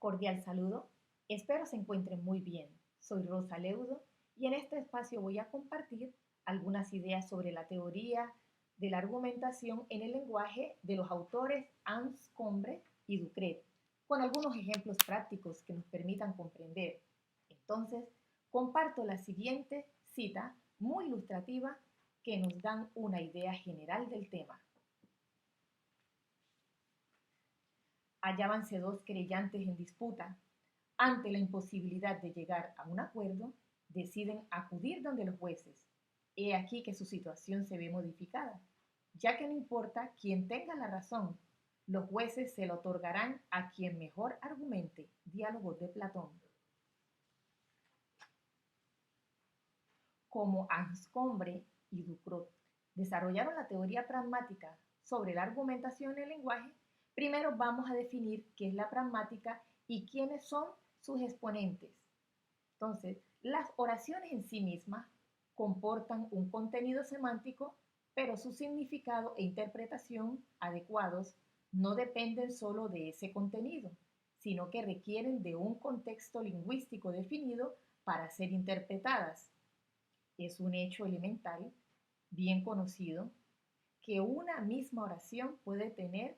Cordial saludo, espero se encuentren muy bien. Soy Rosa Leudo y en este espacio voy a compartir algunas ideas sobre la teoría de la argumentación en el lenguaje de los autores Anscombe y Ducret, con algunos ejemplos prácticos que nos permitan comprender. Entonces, comparto la siguiente cita muy ilustrativa que nos dan una idea general del tema. Hallábanse dos querellantes en disputa. Ante la imposibilidad de llegar a un acuerdo, deciden acudir donde los jueces. He aquí que su situación se ve modificada, ya que no importa quién tenga la razón, los jueces se la otorgarán a quien mejor argumente. Diálogos de Platón. Como Anscombe y Ducrot desarrollaron la teoría pragmática sobre la argumentación en el lenguaje, primero vamos a definir qué es la pragmática y quiénes son sus exponentes. Entonces, las oraciones en sí mismas comportan un contenido semántico, pero su significado e interpretación adecuados no dependen solo de ese contenido, sino que requieren de un contexto lingüístico definido para ser interpretadas. Es un hecho elemental, bien conocido, que una misma oración puede tener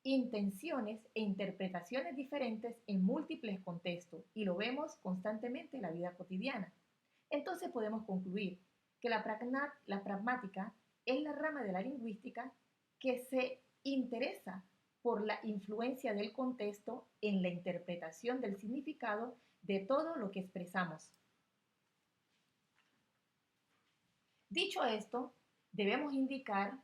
intenciones e interpretaciones diferentes en múltiples contextos y lo vemos constantemente en la vida cotidiana. Entonces podemos concluir que la pragmática es la rama de la lingüística que se interesa por la influencia del contexto en la interpretación del significado de todo lo que expresamos. Dicho esto, debemos identificar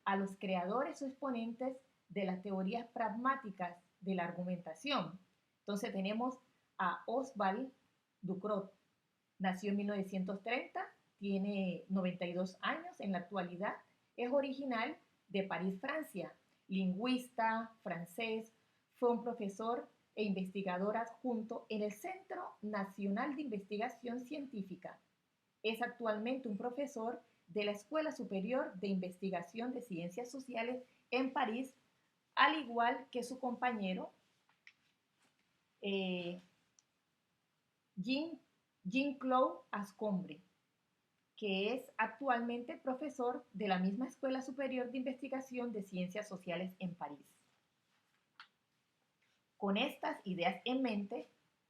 a los creadores o exponentes de las teorías pragmáticas de la argumentación. Entonces tenemos a Oswald Ducrot. Nació en 1930, tiene 92 años en la actualidad, es original de París, Francia, lingüista francés, fue un profesor e investigador adjunto en el Centro Nacional de Investigación Científica. Es actualmente un profesor de la Escuela Superior de Investigación de Ciencias Sociales en París, al igual que su compañero eh, Jean-Claude Anscombe, que es actualmente profesor de la misma Escuela Superior de Investigación de Ciencias Sociales en París. Con estas ideas en mente,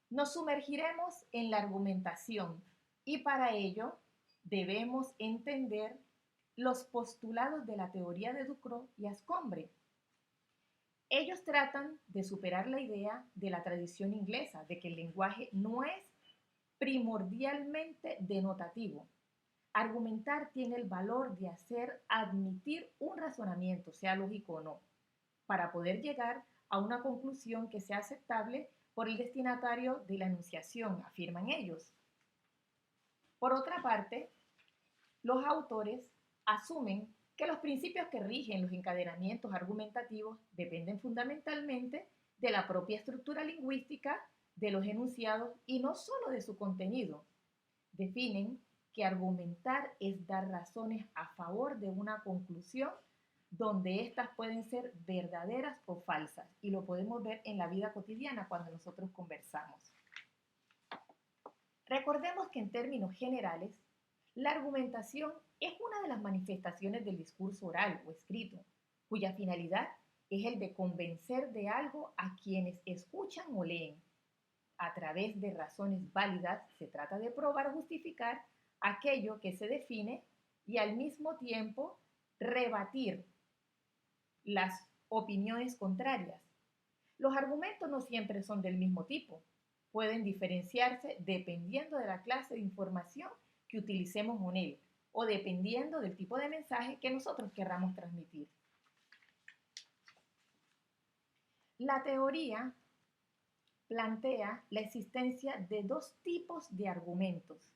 nos sumergiremos en la argumentación y para ello debemos entender los postulados de la teoría de Ducrot y Anscombe. Ellos tratan de superar la idea de la tradición inglesa de que el lenguaje no es primordialmente denotativo. Argumentar tiene el valor de hacer admitir un razonamiento, sea lógico o no, para poder llegar a una conclusión que sea aceptable por el destinatario de la enunciación, afirman ellos. Por otra parte, los autores asumen que los principios que rigen los encadenamientos argumentativos dependen fundamentalmente de la propia estructura lingüística de los enunciados y no solo de su contenido. Definen que argumentar es dar razones a favor de una conclusión donde éstas pueden ser verdaderas o falsas, y lo podemos ver en la vida cotidiana cuando nosotros conversamos. Recordemos que en términos generales, la argumentación es una de las manifestaciones del discurso oral o escrito, cuya finalidad es el de convencer de algo a quienes escuchan o leen. A través de razones válidas se trata de probar o justificar aquello que se define y al mismo tiempo rebatir las opiniones contrarias. Los argumentos no siempre son del mismo tipo. Pueden diferenciarse dependiendo de la clase de información que utilicemos con él o dependiendo del tipo de mensaje que nosotros querramos transmitir. La teoría plantea la existencia de dos tipos de argumentos.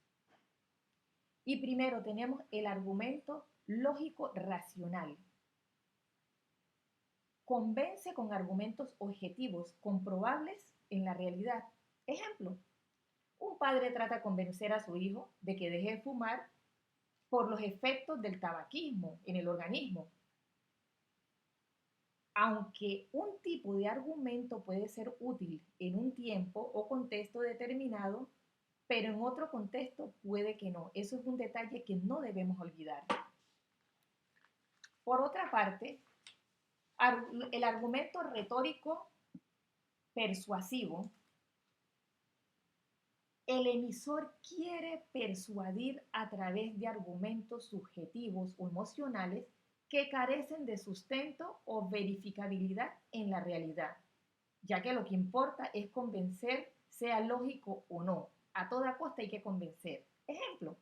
Y primero tenemos el argumento lógico-racional. Convence con argumentos objetivos, comprobables en la realidad. Ejemplo, un padre trata de convencer a su hijo de que deje de fumar por los efectos del tabaquismo en el organismo. aunque un tipo de argumento puede ser útil en un tiempo o contexto determinado, pero en otro contexto puede que no. Eso es un detalle que no debemos olvidar. Por otra parte, el argumento retórico persuasivo, el emisor quiere persuadir a través de argumentos subjetivos o emocionales que carecen de sustento o verificabilidad en la realidad, ya que lo que importa es convencer, sea lógico o no. A toda costa hay que convencer. Ejemplo,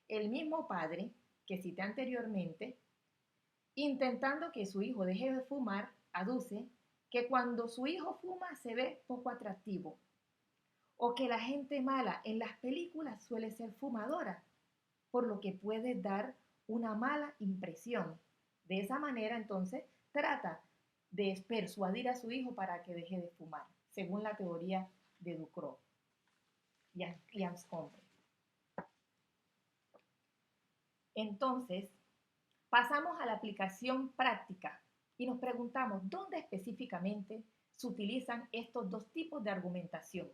el mismo padre que cité anteriormente, intentando que su hijo deje de fumar, aduce que cuando su hijo fuma se ve poco atractivo, o que la gente mala en las películas suele ser fumadora, por lo que puede dar una mala impresión. De esa manera, entonces, trata de persuadir a su hijo para que deje de fumar, según la teoría de Ducrot y Anscombe. Entonces, pasamos a la aplicación práctica y nos preguntamos dónde específicamente se utilizan estos dos tipos de argumentación.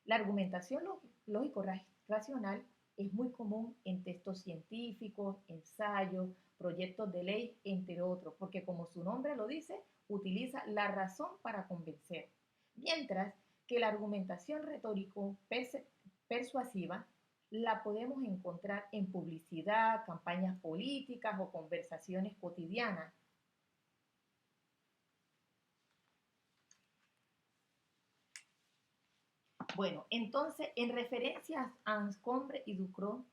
La argumentación lógico-racional es muy común en textos científicos, ensayos, proyectos de ley, entre otros, porque como su nombre lo dice, utiliza la razón para convencer. Mientras que la argumentación retórico-persuasiva la podemos encontrar en publicidad, campañas políticas o conversaciones cotidianas. Bueno, entonces, en referencia a Anscombe y Ducrot,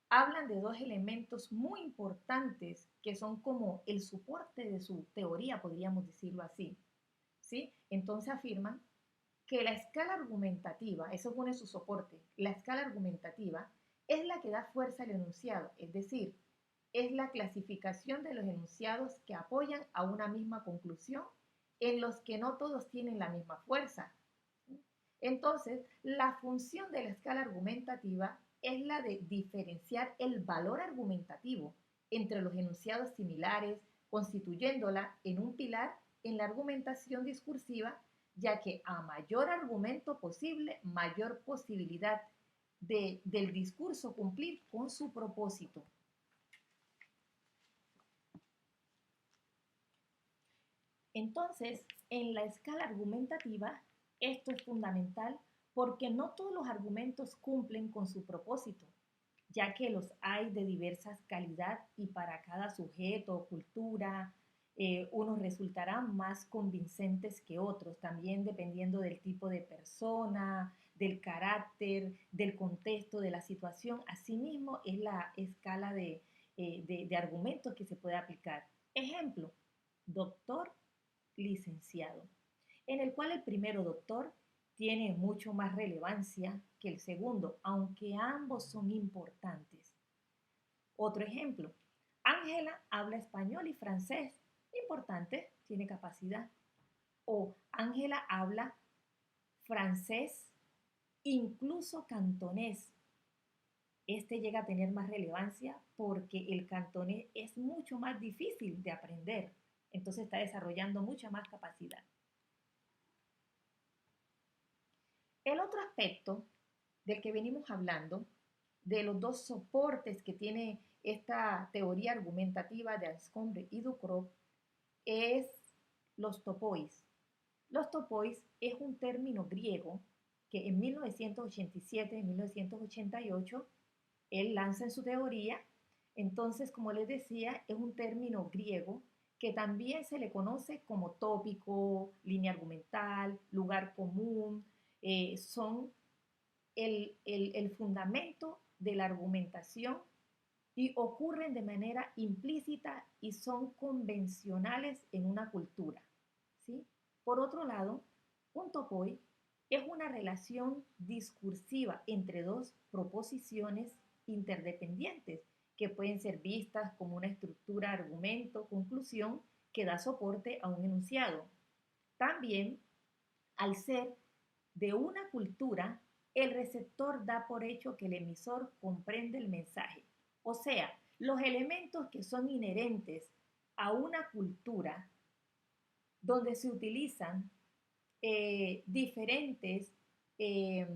hablan de dos elementos muy importantes que son como el soporte de su teoría, podríamos decirlo así. ¿Sí? Entonces afirman que la escala argumentativa, eso pone su soporte, la escala argumentativa es la que da fuerza al enunciado, es decir, es la clasificación de los enunciados que apoyan a una misma conclusión en los que no todos tienen la misma fuerza. Entonces, la función de la escala argumentativa es la de diferenciar el valor argumentativo entre los enunciados similares, constituyéndola en un pilar en la argumentación discursiva, ya que a mayor argumento posible, mayor posibilidad del discurso cumplir con su propósito. Entonces, en la escala argumentativa, esto es fundamental porque no todos los argumentos cumplen con su propósito, ya que los hay de diversas calidad y para cada sujeto o cultura, unos resultarán más convincentes que otros, también dependiendo del tipo de persona, del carácter, del contexto, de la situación. Asimismo, es la escala de argumentos que se puede aplicar. Ejemplo, doctor, licenciado, en el cual el primero doctor tiene mucho más relevancia que el segundo, aunque ambos son importantes. Otro ejemplo, Ángela habla español y francés, importante, tiene capacidad. O Ángela habla francés, incluso cantonés. Este llega a tener más relevancia porque el cantonés es mucho más difícil de aprender, entonces está desarrollando mucha más capacidad. El otro aspecto del que venimos hablando, de los dos soportes que tiene esta teoría argumentativa de Anscombe y Ducrot, es los topois. Los topois es un término griego que en 1987, en 1988, él lanza en su teoría. Entonces, como les decía, es un término griego que también se le conoce como tópico, línea argumental, lugar común, son el fundamento de la argumentación y ocurren de manera implícita y son convencionales en una cultura, ¿sí? Por otro lado, un topoi es una relación discursiva entre dos proposiciones interdependientes que pueden ser vistas como una estructura argumento-conclusión que da soporte a un enunciado. También, al ser de una cultura, el receptor da por hecho que el emisor comprende el mensaje. O sea, los elementos que son inherentes a una cultura donde se utilizan diferentes eh,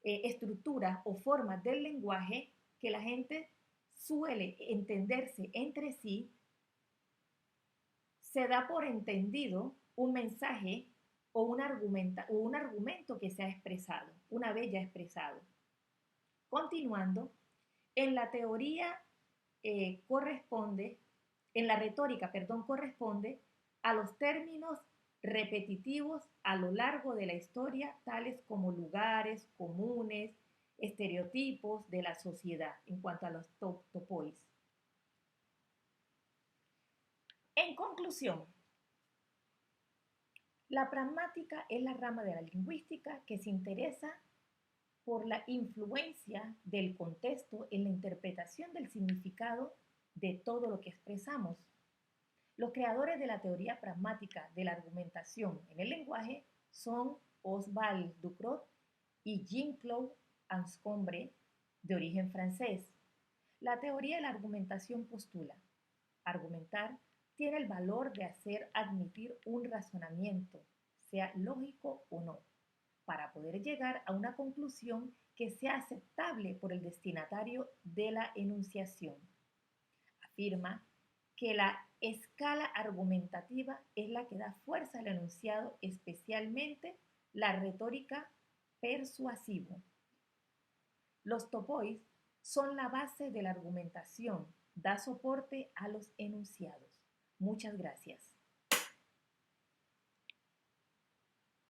estructuras o formas del lenguaje que la gente suele entenderse entre sí, se da por entendido un mensaje o un argumento que se ha expresado, una vez ya expresado. Continuando, en la teoría corresponde, en la retórica, perdón, corresponde a los términos repetitivos a lo largo de la historia, tales como lugares comunes, estereotipos de la sociedad, en cuanto a los topois. En conclusión, la pragmática es la rama de la lingüística que se interesa por la influencia del contexto en la interpretación del significado de todo lo que expresamos. Los creadores de la teoría pragmática de la argumentación en el lenguaje son Oswald Ducrot y Jean-Claude Anscombe, de origen francés. La teoría de la argumentación postula: argumentar tiene el valor de hacer admitir un razonamiento, sea lógico o no, para poder llegar a una conclusión que sea aceptable por el destinatario de la enunciación. Afirma que la escala argumentativa es la que da fuerza al enunciado, especialmente la retórica persuasiva. Los topois son la base de la argumentación, da soporte a los enunciados. Muchas gracias.